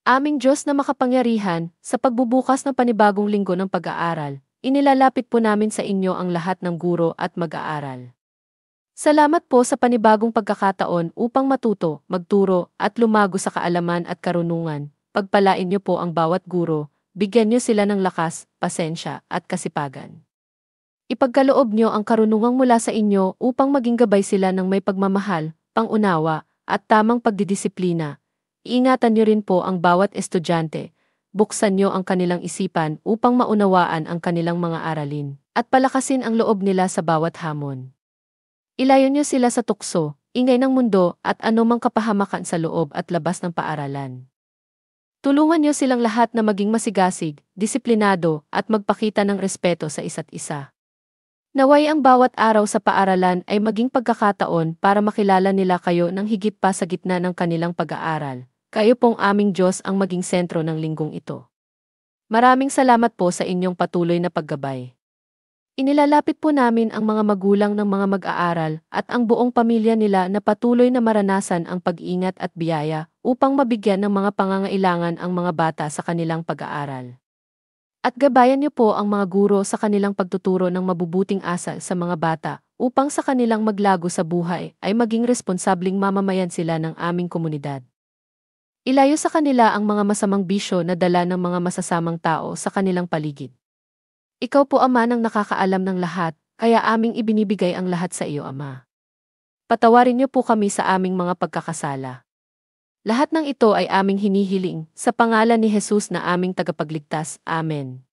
Aming Diyos na makapangyarihan, sa pagbubukas ng panibagong linggo ng pag-aaral, inilalapit po namin sa inyo ang lahat ng guro at mag-aaral. Salamat po sa panibagong pagkakataon upang matuto, magturo, at lumago sa kaalaman at karunungan. Pagpalain niyo po ang bawat guro, bigyan niyo sila ng lakas, pasensya, at kasipagan. Ipagkaloob niyo ang karunungang mula sa inyo upang maging gabay sila ng may pagmamahal, pangunawa, at tamang pagdidisiplina. Iingatan niyo rin po ang bawat estudyante. Buksan niyo ang kanilang isipan upang maunawaan ang kanilang mga aralin, at palakasin ang loob nila sa bawat hamon. Ilayo niyo sila sa tukso, ingay ng mundo, at anumang kapahamakan sa loob at labas ng paaralan. Tulungan niyo silang lahat na maging masigasig, disiplinado, at magpakita ng respeto sa isa't isa. Naway ang bawat araw sa paaralan ay maging pagkakataon para makilala nila kayo ng higit pa sa gitna ng kanilang pag-aaral. Kayo pong aming Diyos ang maging sentro ng linggong ito. Maraming salamat po sa inyong patuloy na paggabay. Inilalapit po namin ang mga magulang ng mga mag-aaral at ang buong pamilya nila na patuloy na maranasan ang pag-ingat at biyaya upang mabigyan ng mga pangangailangan ang mga bata sa kanilang pag-aaral. At gabayan niyo po ang mga guro sa kanilang pagtuturo ng mabubuting asal sa mga bata upang sa kanilang maglago sa buhay ay maging responsabling mamamayan sila ng aming komunidad. Ilayo sa kanila ang mga masamang bisyo na dala ng mga masasamang tao sa kanilang paligid. Ikaw po, Ama, nang nakakaalam ng lahat, kaya aming ibinibigay ang lahat sa iyo, Ama. Patawarin niyo po kami sa aming mga pagkakasala. Lahat ng ito ay aming hinihiling, sa pangalan ni Jesus na aming tagapagligtas. Amen.